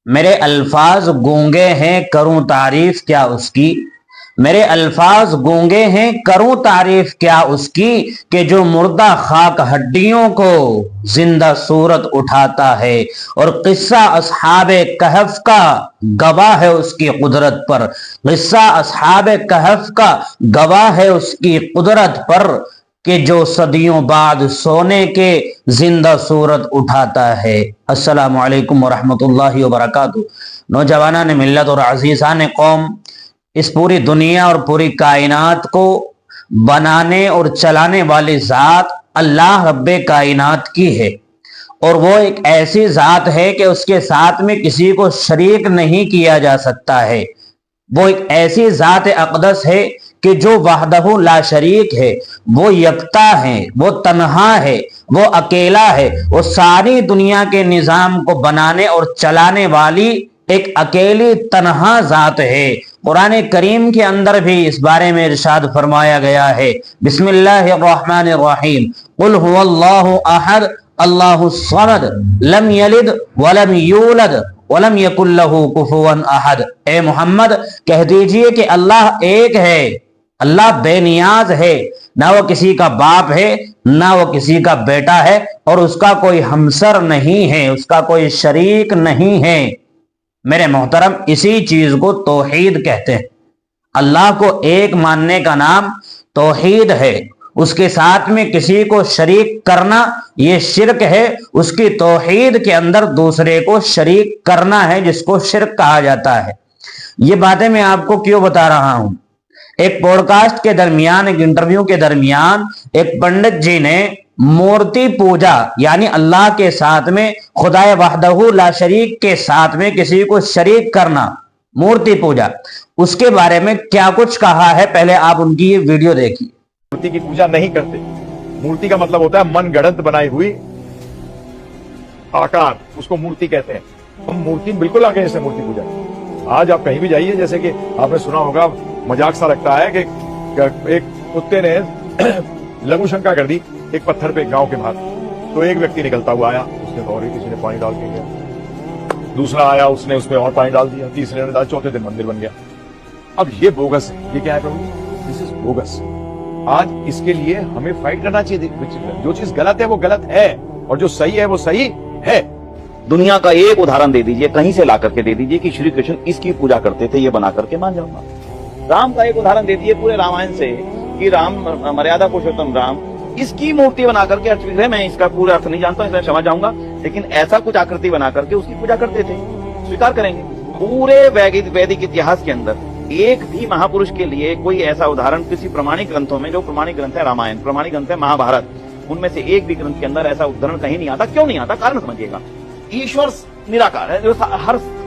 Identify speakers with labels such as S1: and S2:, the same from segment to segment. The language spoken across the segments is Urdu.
S1: میرے الفاظ گونگے ہیں کروں تعریف کیا اس کی، میرے الفاظ گونگے ہیں کروں تعریف کیا اس کی، کہ جو مردہ خاک ہڈیوں کو زندہ صورت اٹھاتا ہے، اور قصہ اصحاب کہف کا گواہ ہے اس کی قدرت پر، قصہ اصحاب کہف کا گواہ ہے اس کی قدرت پر، کہ جو صدیوں بعد سونے کے زندہ صورت اٹھاتا ہے۔ السلام علیکم ورحمۃ اللہ وبرکاتہ۔ نوجوانان ملت اور عزیزان قوم، اس پوری دنیا اور پوری کائنات کو بنانے اور چلانے والی ذات اللہ رب کائنات کی ہے، اور وہ ایک ایسی ذات ہے کہ اس کے ساتھ میں کسی کو شریک نہیں کیا جا سکتا ہے۔ وہ ایک ایسی ذات اقدس ہے کہ جو وحدہ لا شریک ہے، وہ یکتا ہے، وہ تنہا ہے، وہ اکیلا ہے، وہ ساری دنیا کے نظام کو بنانے اور چلانے والی ایک اکیلی تنہا ذات ہے۔ قرآن کریم کے اندر بھی اس بارے میں ارشاد فرمایا گیا ہے، بسم اللہ الرحمن الرحیم، قل هو اللہ احد اللہ الصمد لم یلد ولم یولد ولم یکن لہ کفوا احد۔ اے محمد کہہ دیجئے کہ اللہ ایک ہے، اللہ بے نیاز ہے، نہ وہ کسی کا باپ ہے نہ وہ کسی کا بیٹا ہے، اور اس کا کوئی ہمسر نہیں ہے، اس کا کوئی شریک نہیں ہے۔ میرے محترم، اسی چیز کو توحید کہتے ہیں۔ اللہ کو ایک ماننے کا نام توحید ہے۔ اس کے ساتھ میں کسی کو شریک کرنا یہ شرک ہے۔ اس کی توحید کے اندر دوسرے کو شریک کرنا ہے، جس کو شرک کہا جاتا ہے۔ یہ باتیں میں آپ کو کیوں بتا رہا ہوں؟ ایک پوڈ کاسٹ کے درمیان، ایک انٹرویو کے درمیان ایک پنڈت جی نے مورتی پوجا، یعنی اللہ کے ساتھ میں خدا وحدہ لا شریک کے ساتھ میں کسی کو شریک کرنا، مورتی پوجا، اس کے بارے میں کیا کچھ کہا ہے، پہلے آپ ان کی یہ ویڈیو دیکھیے۔
S2: مورتی کی پوجا نہیں کرتے۔ مورتی کا مطلب ہوتا ہے من گڑھنت بنائی ہوئی آکار، اس کو مورتی کہتے ہیں۔ ہم مورتی بالکل آگے سے مورتی پوجا۔ آج آپ کہیں بھی جائیے، جیسے کہ آپ نے سنا ہوگا، مذاق سا لگتا ہے کہ ایک کتے نے لگو شنکا کر دی ایک پتھر پہ گاؤں کے باہر، تو ایک ویکتی نکلتا ہوا آیا، اس نے اور کسی نے پانی ڈال کے گیا، دوسرا آیا، اس نے اس میں اور پانی ڈال دیا، تیسرے نے ڈال، چوتھے دن مندر بن گیا۔ اب یہ بوگس ہے۔ یہ کیا ہے پربھو؟ دس از بوگس۔ آج اس کے لیے ہمیں فائٹ کرنا چاہیے۔ جو چیز غلط ہے وہ غلط ہے، اور جو صحیح ہے وہ صحیح ہے۔
S3: دنیا کا ایک ادھارن دے دیجئے، کہیں سے لا کر کے دے دیجئے کہ شری کرشن اس کی پوجا کرتے تھے، یہ بنا کر کے مان جاؤں گا۔ رام کا ایک ادھارن دے دیجئے پورے رامائن سے کہ رام مریادہ پروشوتم رام اس کی مورتی بنا کر کے ارچ، میں اس کا پورا ارتھ نہیں جانتا ہوں، اس میں سمجھ جاؤں گا، لیکن ایسا کچھ آکرتی بنا کر کے اس کی پوجا کرتے تھے، سویکار کریں گے۔ پورے ویدک اتہاس کے اندر ایک بھی مہاپروش کے لیے کوئی ایسا ادھارن کسی پرمانک گرنتھوں میں، جو پرمانک گرنتھ ہے رامائن، پرمانک گرنتھ ہے مہابھارت، ان میں سے ایک بھی گرنتھ کے اندر ایسا ادھارن کہیں نہیں آتا۔ کیوں نہیں آتا؟ کارن سمجھیے گا۔ ایشور نراکار ہے، جو ہر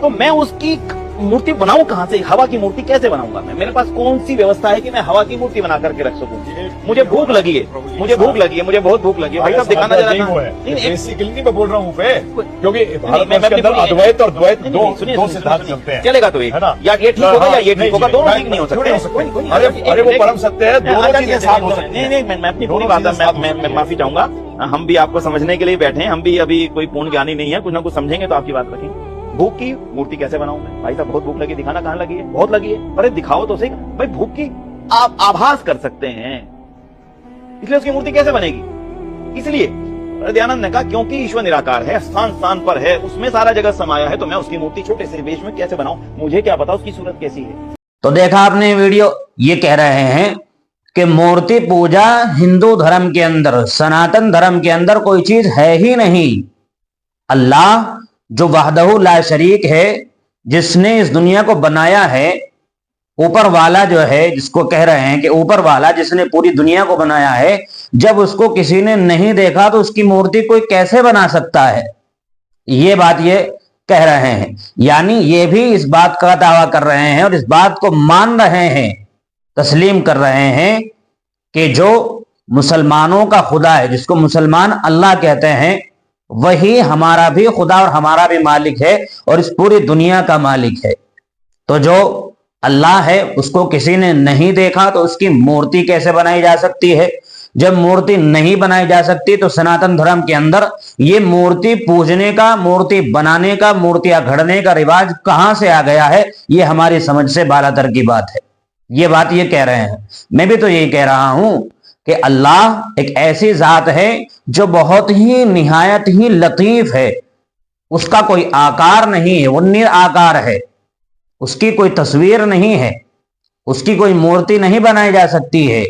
S3: تو میں اس کی مورتی بناؤں کہاں سے؟ ہوا کی مورتی کیسے بناؤں گا میں؟ میرے پاس کون سی ویوستھا ہے کہ میں ہوا کی مورتی بنا کر کے رکھ سکوں؟ مجھے بھوک لگی ہے، مجھے بھوک لگی ہے، مجھے بہت بھوک لگی ہے بھائی صاحب، دکھانا ذرا۔
S2: بیسیکلی نہیں میں بول رہا ہوں پہ، کیونکہ بھارت کے اندر ادویت اور دویت دو سدھانت چلتے ہیں۔
S3: چلے گا تو ایک، یا یہ ٹھیک ہوگا یا یہ ٹھیک ہوگا، دونوں ٹھیک نہیں ہو سکتے۔
S2: ارے وہ پرم ستیہ ہے، دونوں چیزیں ساتھ ہو سکتی ہیں۔
S3: نہیں، میں اپنی پوری بات میں معافی چاہوں گا، ہم بھی آپ کو سمجھنے کے لیے بیٹھے ہیں، ہم بھی ابھی کوئی پورن جانی نہیں ہے، کچھ نہ کچھ سمجھیں گے تو آپ کی بات رکھیں۔ بھوک کی مورتی کیسے بناؤں میں؟ بھائی صاحب بہت بھوک لگی، دکھانا کہاں لگی ہے؟ بہت لگی ہے، ارے دکھاؤ تو صحیح۔ بھائی بھوک کی آپ آبھاس کر سکتے ہیں، اس لیے اس کی مورتی کیسے بنے گی؟ اس لیے دیانند نے کہا کیونکہ ایشور نراکار ہے، ستھان پر ہے، اس میں سارا جگت سمایا ہے، تو میں اس کی مورتی چھوٹے سے بیش میں کیسے بناؤں؟ مجھے کیا پتا اس کی صورت کیسی ہے۔
S1: تو دیکھا آپ نے ویڈیو، یہ کہہ رہے ہیں کہ مورتی پوجا ہندو دھرم کے اندر، سناتن دھرم کے اندر کوئی چیز ہے ہی نہیں۔ اللہ جو وحدہ لا شریک ہے، جس نے اس دنیا کو بنایا ہے، اوپر والا جو ہے، جس کو کہہ رہے ہیں کہ اوپر والا جس نے پوری دنیا کو بنایا ہے، جب اس کو کسی نے نہیں دیکھا تو اس کی مورتی کوئی کیسے بنا سکتا ہے؟ یہ بات یہ کہہ رہے ہیں، یعنی یہ بھی اس بات کا دعویٰ کر رہے ہیں اور اس بات کو مان رہے ہیں، تسلیم کر رہے ہیں کہ جو مسلمانوں کا خدا ہے، جس کو مسلمان اللہ کہتے ہیں، وہی ہمارا بھی خدا اور ہمارا بھی مالک ہے، اور اس پوری دنیا کا مالک ہے۔ تو جو اللہ ہے اس کو کسی نے نہیں دیکھا تو اس کی مورتی کیسے بنائی جا سکتی ہے؟ جب مورتی نہیں بنائی جا سکتی تو سناتن دھرم کے اندر یہ مورتی پوجنے کا، مورتی بنانے کا، مورتیاں گھڑنے کا رواج کہاں سے آ گیا ہے؟ یہ ہماری سمجھ سے بالاتر کی بات ہے۔ یہ بات یہ کہہ رہے ہیں، میں بھی تو یہی کہہ رہا ہوں کہ اللہ ایک ایسی ذات ہے جو بہت ہی نہایت ہی لطیف ہے، اس کا کوئی آکار نہیں ہے، وہ نر آکار ہے، اس کی کوئی تصویر نہیں ہے، اس کی کوئی مورتی نہیں بنائی جا سکتی ہے۔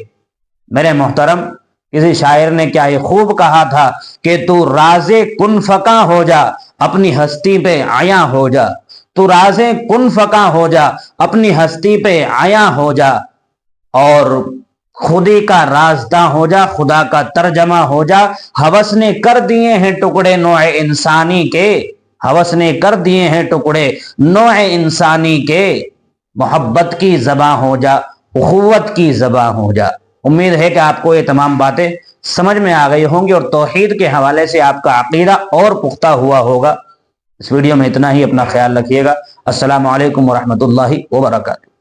S1: میرے محترم، کسی شاعر نے کیا ہی خوب کہا تھا کہ تو راز کن فکاں ہو جا، اپنی ہستی پہ عیاں ہو جا، تو راز کن فکاں ہو جا، اپنی ہستی پہ عیاں ہو جا، اور خودی کا رازداں ہو جا، خدا کا ترجمہ ہو جا۔ ہوس نے کر دیے ہیں ٹکڑے نوع انسانی کے، ہوس نے کر دیے ہیں ٹکڑے نوع انسانی کے، محبت کی زباں ہو جا، اخوت کی زباں ہو جا۔ امید ہے کہ آپ کو یہ تمام باتیں سمجھ میں آ گئی ہوں گی اور توحید کے حوالے سے آپ کا عقیدہ اور پختہ ہوا ہوگا۔ اس ویڈیو میں اتنا ہی، اپنا خیال رکھیے گا۔ السلام علیکم ورحمۃ اللہ وبرکاتہ۔